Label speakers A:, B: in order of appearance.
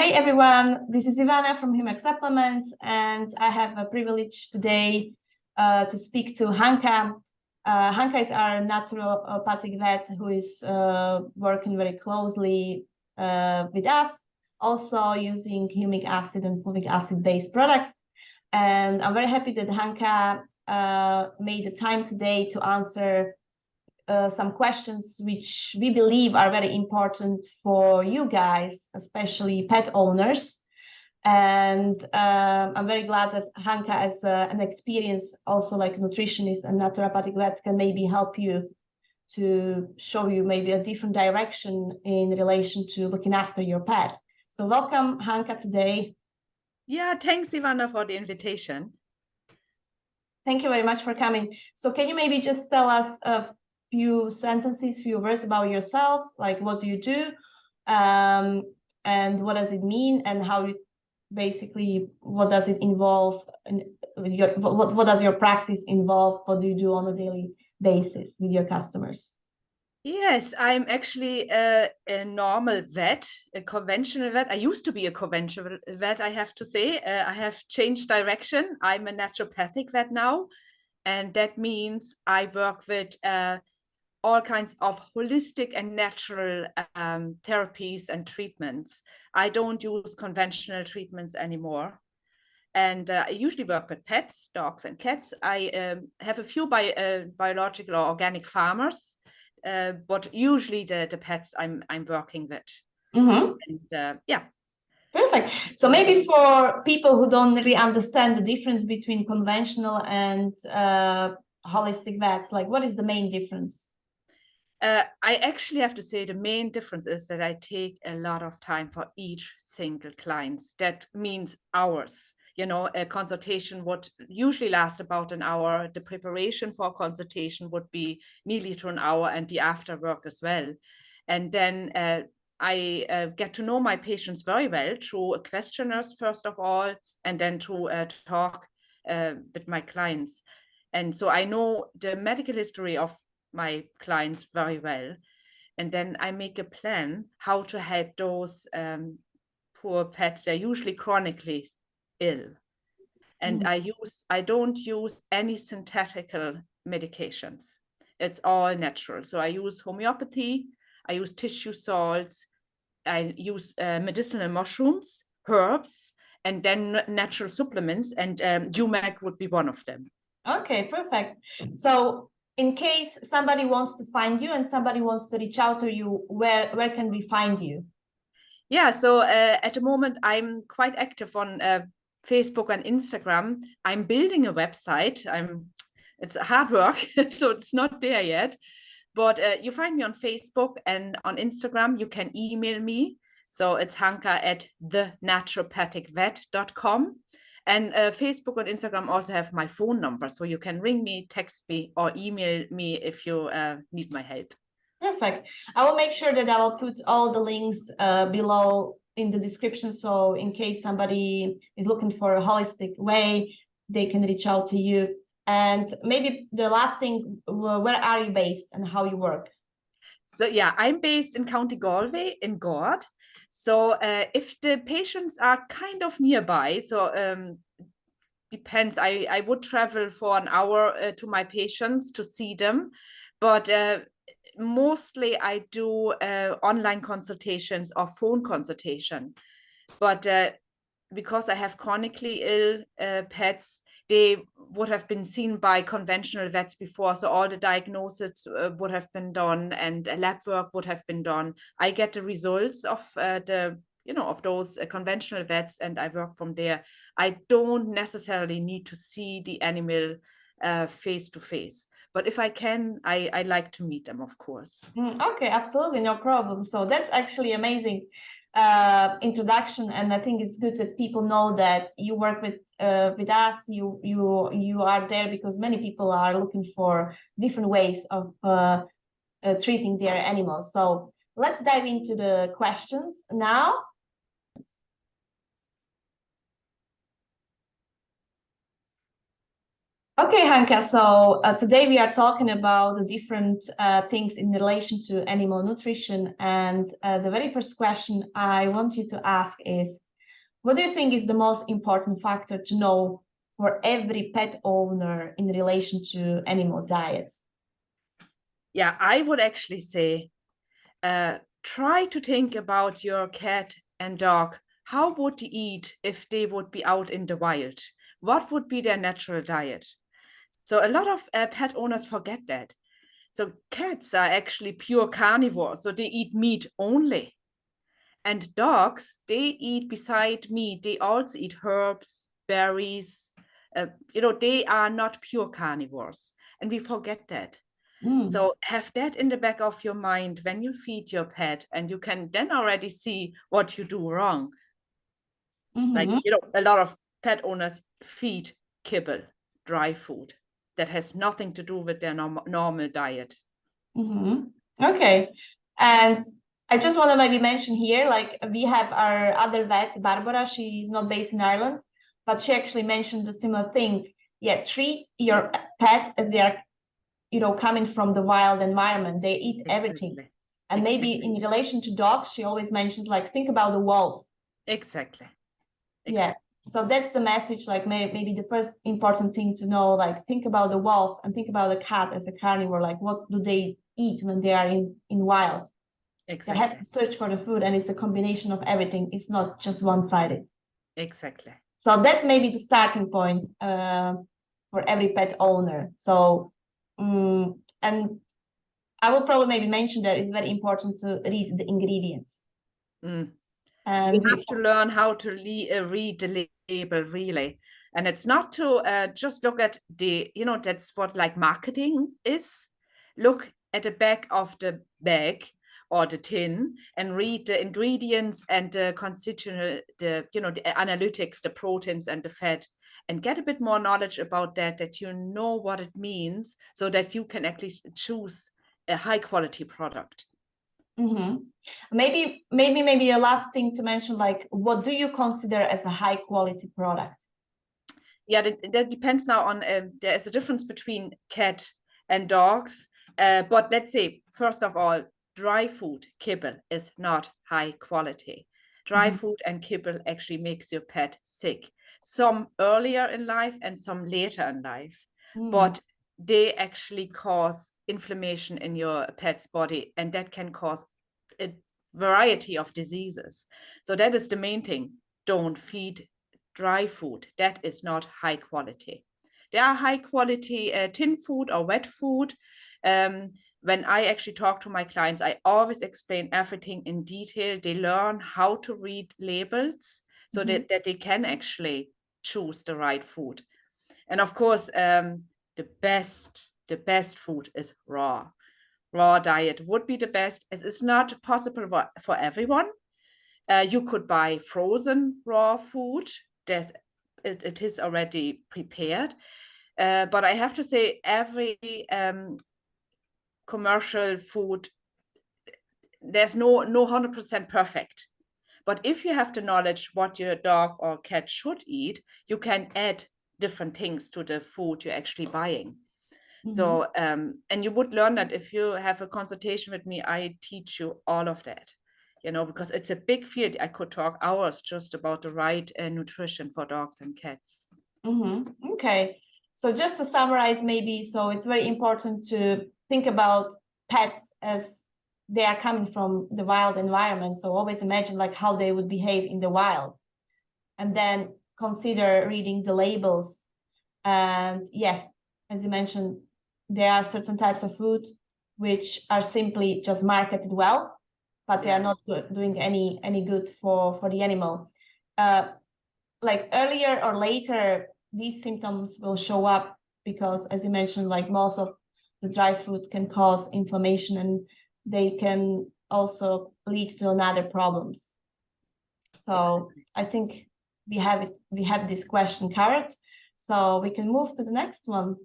A: Hey everyone, this is Ivana from HUMAC Supplements, and I have a privilege today to speak to Hanka. Hanka is our naturopathic vet who is working very closely with us, also using humic acid and fulvic acid based products. And I'm very happy that Hanka made the time today to answer some questions which we believe are very important for you guys, especially pet owners. And I'm very glad that Hanka, as an experience also like nutritionist and naturopathic vet, can maybe help you to show you maybe a different direction in relation to looking after your pet. So welcome, Hanka, today.
B: Yeah, thanks, Ivana, for the invitation.
A: Thank you very much for coming. So can you maybe just tell us few sentences, few words about yourselves, like what do you do, and what does it mean, and how you basically, what does it involve, and what does your practice involve? What do you do on a daily basis with your customers?
B: Yes, I'm actually a normal vet, a conventional vet. I used to be a conventional vet, I have to say. I have changed direction. I'm a naturopathic vet now, and that means I work with all kinds of holistic and natural therapies and treatments. I don't use conventional treatments anymore. And I usually work with pets, dogs and cats. I have a few biological or organic farmers, but usually the pets I'm working with.
A: Mm-hmm.
B: And yeah.
A: Perfect. So maybe for people who don't really understand the difference between conventional and holistic vets, like what is the main difference?
B: I actually have to say the main difference is that I take a lot of time for each single client. That means hours. You know, a consultation would usually last about an hour. The preparation for a consultation would be nearly to an hour, and the after work as well. And then I get to know my patients very well through questionnaires, first of all, and then through talk with my clients. And so I know the medical history of my clients very well. And then I make a plan how to help those poor pets. They're usually chronically ill. And I don't use any synthetic medications. It's all natural. So I use homeopathy, I use tissue salts, I use medicinal mushrooms, herbs, and then natural supplements, and HUMAC would be one of them.
A: Okay, perfect. So in case somebody wants to find you and somebody wants to reach out to you, where can we find you?
B: Yeah, so at the moment, I'm quite active on Facebook and Instagram. I'm building a website. It's hard work, so it's not there yet. But you find me on Facebook and on Instagram. You can email me. So it's hanka@thenaturopathicvet.com. And Facebook and Instagram also have my phone number. So you can ring me, text me, or email me if you need my help.
A: Perfect. I will make sure that I will put all the links below in the description. So in case somebody is looking for a holistic way, they can reach out to you. And maybe the last thing, where are you based and how you work?
B: So yeah, I'm based in County Galway in Gord. So if the patients are kind of nearby, so depends. I would travel for an hour to my patients to see them, but mostly I do online consultations or phone consultation. But because I have chronically ill pets, they would have been seen by conventional vets before. So all the diagnoses would have been done and lab work would have been done. I get the results of of those conventional vets, and I work from there. I don't necessarily need to see the animal face to face, but if I can, I like to meet them, of course.
A: Okay, absolutely, no problem. So that's actually amazing introduction, and I think it's good that people know that you work with us. You are there because many people are looking for different ways of treating their animals. So let's dive into the questions now. Okay, Hanka, so today we are talking about the different things in relation to animal nutrition. And the very first question I want you to ask is, what do you think is the most important factor to know for every pet owner in relation to animal diet?
B: Yeah, I would actually say, try to think about your cat and dog. How would they eat if they would be out in the wild? What would be their natural diet? So a lot of pet owners forget that. So cats are actually pure carnivores, so they eat meat only. And dogs, they eat beside meat, they also eat herbs, berries. They are not pure carnivores, and we forget that. So have that in the back of your mind when you feed your pet, and you can then already see what you do wrong. Like, a lot of pet owners feed kibble, dry food that has nothing to do with their normal diet.
A: Okay. And I just want to maybe mention here, like we have our other vet, Barbara. She's not based in Ireland, but she actually mentioned a similar thing. Yeah, treat your pets as they are, coming from the wild environment. They eat everything.
B: Exactly.
A: And maybe in relation to dogs, she always mentions like, think about the wolf.
B: Exactly.
A: Yeah. So that's the message, like maybe the first important thing to know, like think about the wolf and think about the cat as a carnivore, like what do they eat when they are in wild? They have to search for the food, and it's a combination of everything. It's not just one-sided.
B: Exactly.
A: So that's maybe the starting point for every pet owner. So, and I will probably maybe mention that it's very important to read the ingredients.
B: You have to learn how to read the label, really. And it's not to just look at that's what like marketing is. Look at the back of the bag or the tin and read the ingredients and the constituent, the analytics, the proteins and the fat, and get a bit more knowledge about that you know what it means, so that you can actually choose a high quality product.
A: Maybe a last thing to mention, like what do you consider as a high quality product?
B: Yeah, that depends now on, there is a difference between cat and dogs. But let's say, first of all, dry food, kibble, is not high quality. Dry food and kibble actually makes your pet sick. Some earlier in life and some later in life. But they actually cause inflammation in your pet's body, and that can cause a variety of diseases. So that is the main thing. Don't feed dry food. That is not high quality. There are high quality tin food or wet food. When I actually talk to my clients, I always explain everything in detail. They learn how to read labels so that they can actually choose the right food. And of course, the best food is raw. Raw diet would be the best. It is not possible for everyone. You could buy frozen raw food. It is already prepared. But I have to say, every commercial food, there's no 100% perfect. But if you have the knowledge what your dog or cat should eat, you can add different things to the food you're actually buying. So, and you would learn that if you have a consultation with me. I teach you all of that, because it's a big field. I could talk hours just about the right nutrition for dogs and cats.
A: Okay. So just to summarize, maybe, so it's very important to think about pets as they are coming from the wild environment. So always imagine like how they would behave in the wild, and then consider reading the labels. And yeah, as you mentioned, there are certain types of food which are simply just marketed well, but they are not doing any good for the animal. Like earlier or later, these symptoms will show up because, as you mentioned, like most of the dry food can cause inflammation, and they can also lead to another problems. So I think we have this question covered, so we can move to the next one.